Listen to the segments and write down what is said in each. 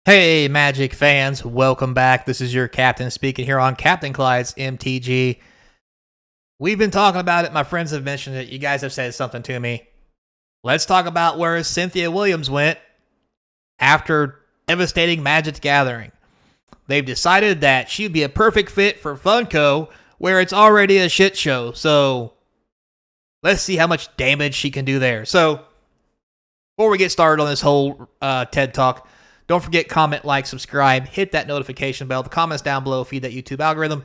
Hey, Magic fans, welcome back. This is your captain speaking here on Capnclydes MTG. We've been talking about it. My friends have mentioned it. You guys have said something to me. Let's talk about where Cynthia Williams went after devastating Magic the Gathering. They've decided that she'd be a perfect fit for Funko, where it's already a shit show. So let's see how much damage she can do there. So before we get started on this whole TED Talk, don't forget, comment, like, subscribe, hit that notification bell. The comments down below feed that YouTube algorithm.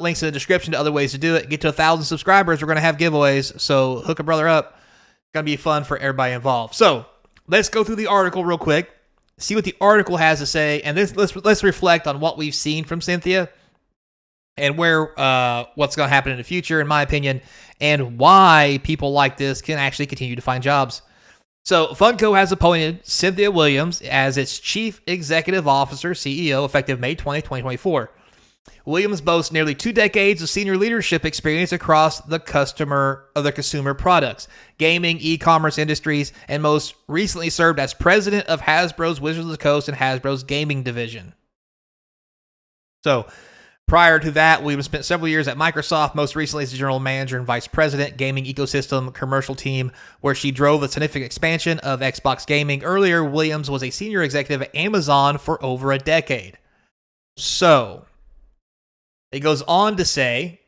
Links in the description to other ways to do it. Get to 1,000 subscribers. We're going to have giveaways, so hook a brother up. It's going to be fun for everybody involved. So let's go through the article real quick, see what the article has to say, and let's reflect on what we've seen from Cynthia and where what's going to happen in the future, in my opinion, and why people like this can actually continue to find jobs. So, Funko has appointed Cynthia Williams as its Chief Executive Officer, CEO, effective May 20, 2024. Williams boasts nearly 2 decades of senior leadership experience across the consumer products, gaming, e-commerce industries, and most recently served as president of Hasbro's Wizards of the Coast and Hasbro's gaming division. So, prior to that, Williams spent several years at Microsoft, most recently as the general manager and vice president, gaming ecosystem commercial team, where she drove a significant expansion of Xbox gaming. Earlier, Williams was a senior executive at Amazon for over a decade. So, it goes on to say,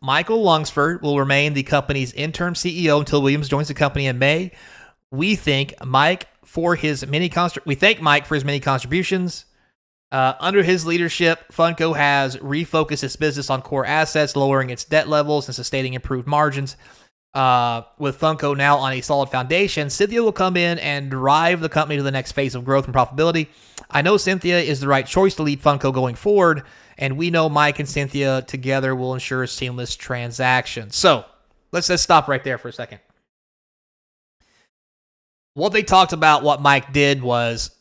Michael Lunsford will remain the company's interim CEO until Williams joins the company in May. We thank Mike for his many contributions. Under his leadership, Funko has refocused its business on core assets, lowering its debt levels and sustaining improved margins. With Funko now on a solid foundation, Cynthia will come in and drive the company to the next phase of growth and profitability. I know Cynthia is the right choice to lead Funko going forward, and we know Mike and Cynthia together will ensure a seamless transaction. So, let's just stop right there for a second. What they talked about, what Mike did was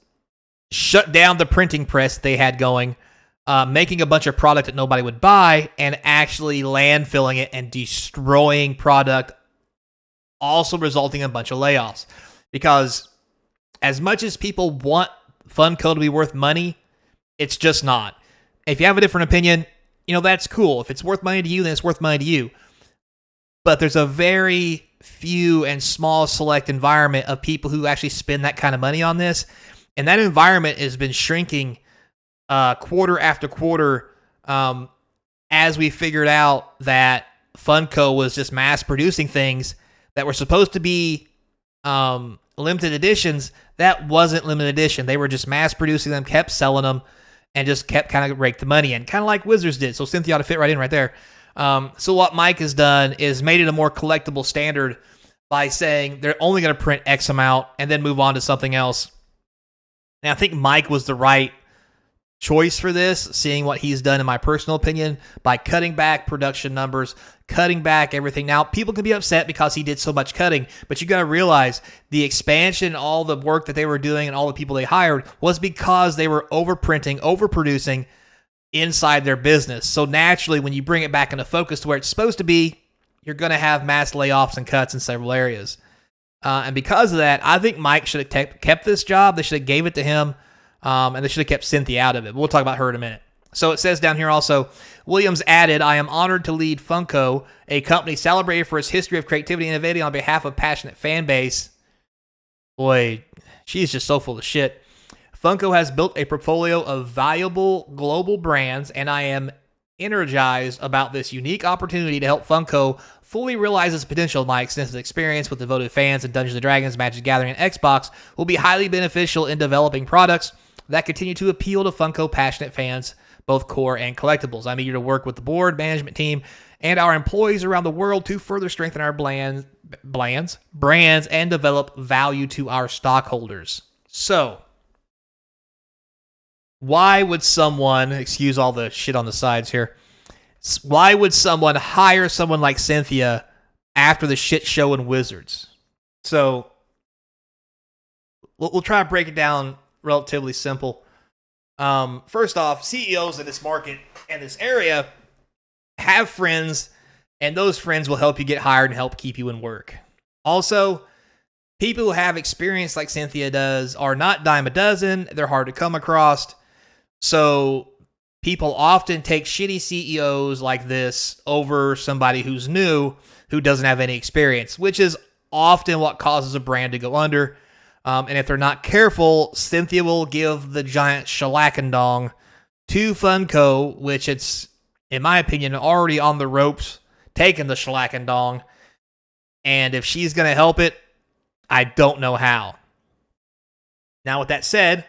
shut down the printing press they had going, making a bunch of product that nobody would buy, and actually landfilling it and destroying product, also resulting in a bunch of layoffs. Because as much as people want Funko to be worth money, it's just not. If you have a different opinion, that's cool. If it's worth money to you, then it's worth money to you. But there's a very few and small select environment of people who actually spend that kind of money on this. And that environment has been shrinking quarter after quarter as we figured out that Funko was just mass producing things that were supposed to be limited editions. That wasn't limited edition. They were just mass producing them, kept selling them, and just kept kind of rake the money in, kind of like Wizards did. So Cynthia ought to fit right in right there. So what Mike has done is made it a more collectible standard by saying they're only going to print X amount and then move on to something else. And I think Mike was the right choice for this, seeing what he's done, in my personal opinion, by cutting back production numbers, cutting back everything. Now, people can be upset because he did so much cutting, but you got to realize the expansion, all the work that they were doing, and all the people they hired was because they were overprinting, overproducing inside their business. So naturally, when you bring it back into focus to where it's supposed to be, you're going to have mass layoffs and cuts in several areas. And because of that, I think Mike should have kept this job. They should have gave it to him, and they should have kept Cynthia out of it. But we'll talk about her in a minute. So it says down here also, Williams added, I am honored to lead Funko, a company celebrated for its history of creativity and innovating on behalf of a passionate fan base. Boy, she's just so full of shit. Funko has built a portfolio of valuable global brands, and I am energized about this unique opportunity to help Funko fully realize its potential. My extensive experience with devoted fans in Dungeons & Dragons, Magic the Gathering, and Xbox will be highly beneficial in developing products that continue to appeal to Funko passionate fans, both core and collectibles. I'm eager to work with the board, management team, and our employees around the world to further strengthen our brands, and develop value to our stockholders. So, why would someone, excuse all the shit on the sides here, why would someone hire someone like Cynthia after the shit show in Wizards? So, we'll try to break it down relatively simple. First off, CEOs in this market and this area have friends, and those friends will help you get hired and help keep you in work. Also, people who have experience like Cynthia does are not dime a dozen. They're hard to come across. So people often take shitty CEOs like this over somebody who's new, who doesn't have any experience, which is often what causes a brand to go under. And if they're not careful, Cynthia will give the giant shellacking-dong to Funko, which it's, in my opinion, already on the ropes, taking the shellacking-dong. And if she's going to help it, I don't know how. Now, with that said,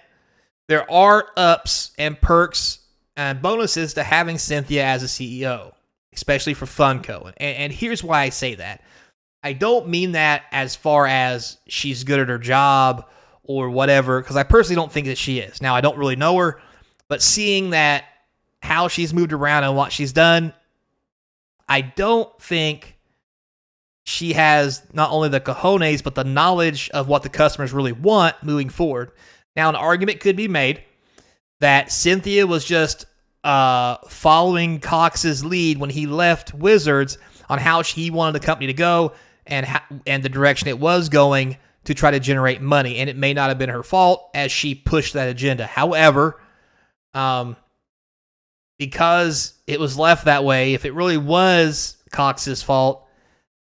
there are ups and perks and bonuses to having Cynthia as a CEO, especially for Funko. And here's why I say that. I don't mean that as far as she's good at her job or whatever, because I personally don't think that she is. Now, I don't really know her, but seeing that how she's moved around and what she's done, I don't think she has not only the cojones, but the knowledge of what the customers really want moving forward. Now, an argument could be made that Cynthia was just following Cox's lead when he left Wizards on how he wanted the company to go and the direction it was going to try to generate money. And it may not have been her fault as she pushed that agenda. However, because it was left that way, if it really was Cox's fault,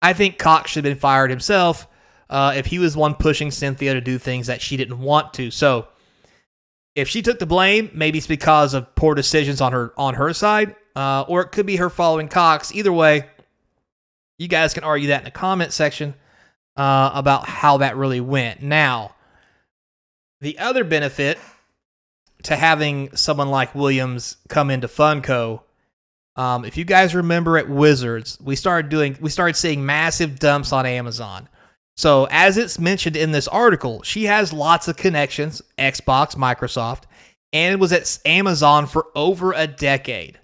I think Cox should have been fired himself if he was one pushing Cynthia to do things that she didn't want to. So if she took the blame, maybe it's because of poor decisions on her side, or it could be her following Cox. Either way, you guys can argue that in the comment section about how that really went. Now, the other benefit to having someone like Williams come into Funko, if you guys remember at Wizards, we started seeing massive dumps on Amazon. So as it's mentioned in this article, she has lots of connections, Xbox, Microsoft, and was at Amazon for over a decade.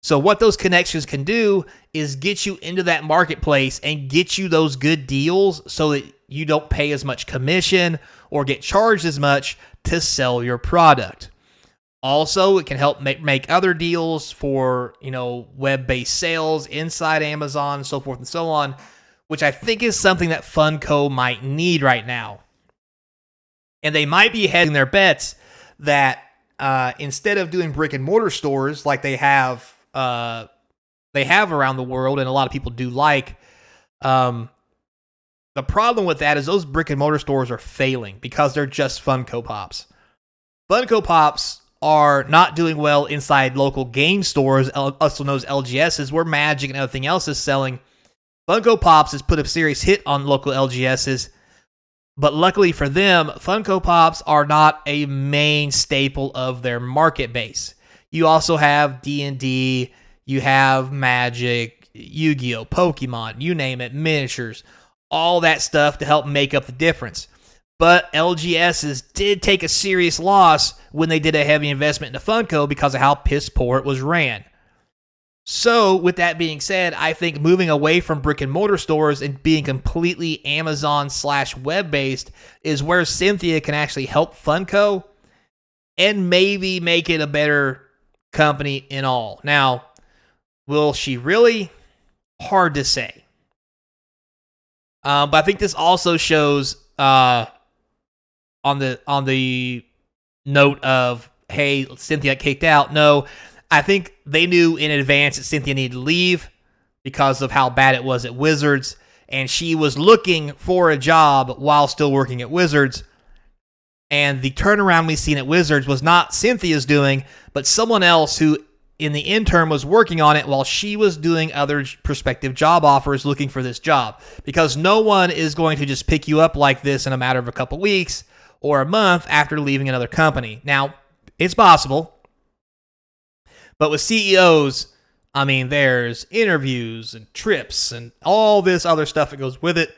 So what those connections can do is get you into that marketplace and get you those good deals so that you don't pay as much commission or get charged as much to sell your product. Also, it can help make other deals for, web-based sales inside Amazon, so forth and so on, which I think is something that Funko might need right now. And they might be hedging their bets that instead of doing brick and mortar stores like they have around the world, and a lot of people do like, the problem with that is those brick and mortar stores are failing because they're just Funko Pops. Funko Pops are not doing well inside local game stores, also known as LGSs, where Magic and everything else is selling. Funko Pops has put a serious hit on local LGSs, but luckily for them, Funko Pops are not a main staple of their market base. You also have D&D, you have Magic, Yu-Gi-Oh, Pokemon, you name it, miniatures, all that stuff to help make up the difference. But LGSs did take a serious loss when they did a heavy investment into Funko because of how piss poor it was ran. So, with that being said, I think moving away from brick and mortar stores and being completely Amazon/web based is where Cynthia can actually help Funko and maybe make it a better company in all. Now, will she really? Hard to say. But I think this also shows on the note of, hey, Cynthia got kicked out. No, I think they knew in advance that Cynthia needed to leave because of how bad it was at Wizards, and she was looking for a job while still working at Wizards. And the turnaround we've seen at Wizards was not Cynthia's doing, but someone else who in the interim was working on it while she was doing other prospective job offers looking for this job. Because no one is going to just pick you up like this in a matter of a couple weeks or a month after leaving another company. Now, it's possible. But with CEOs, I mean, there's interviews and trips and all this other stuff that goes with it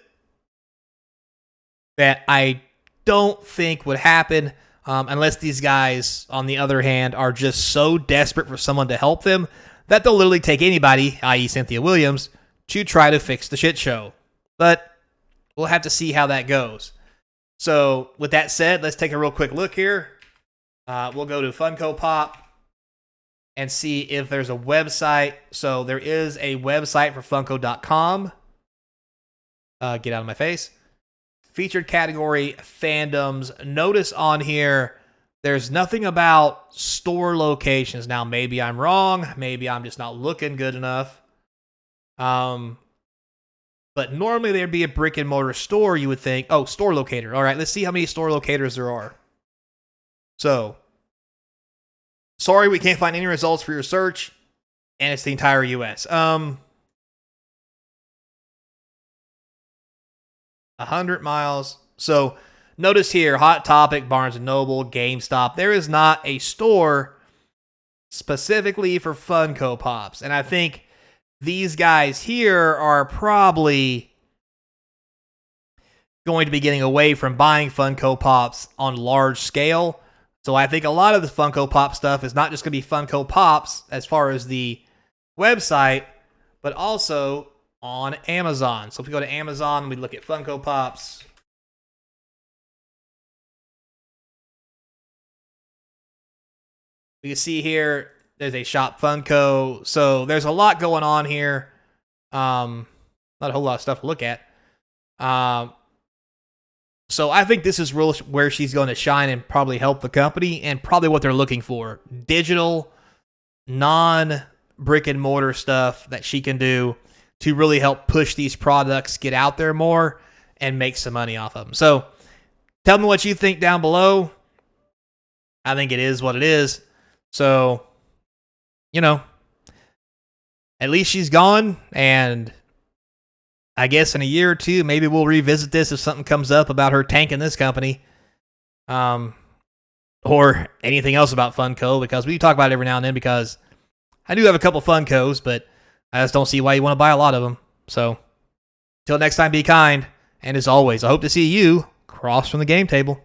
that I don't think would happen unless these guys, on the other hand, are just so desperate for someone to help them that they'll literally take anybody, i.e. Cynthia Williams, to try to fix the shit show. But we'll have to see how that goes. So with that said, let's take a real quick look here. We'll go to Funko Pop and see if there's a website. So there is a website for Funko.com. Get out of my face. featured category, fandoms. Notice on here, there's nothing about store locations. Now, maybe I'm wrong. Maybe I'm just not looking good enough. But normally there'd be a brick and mortar store, you would think. Oh, store locator. All right, let's see how many store locators there are. So, sorry, we can't find any results for your search, and it's the entire U.S. 100 miles. So, notice here, Hot Topic, Barnes & Noble, GameStop. There is not a store specifically for Funko Pops. And I think these guys here are probably going to be getting away from buying Funko Pops on large scale. So I think a lot of the Funko Pop stuff is not just going to be Funko Pops as far as the website, but also on Amazon. So if we go to Amazon, we look at Funko Pops. We can see here, there's a Shop Funko. So there's a lot going on here. Not a whole lot of stuff to look at. So I think this is really where she's going to shine and probably help the company, and probably what they're looking for. Digital, non-brick and mortar stuff that she can do to really help push these products, get out there more, and make some money off of them. So tell me what you think down below. I think it is what it is. So, you know, at least she's gone, and I guess in a year or two, maybe we'll revisit this if something comes up about her tanking this company. Or anything else about Funko, because we talk about it every now and then, because I do have a couple Funkos, but I just don't see why you want to buy a lot of them. So, till next time, be kind. And as always, I hope to see you across from the game table.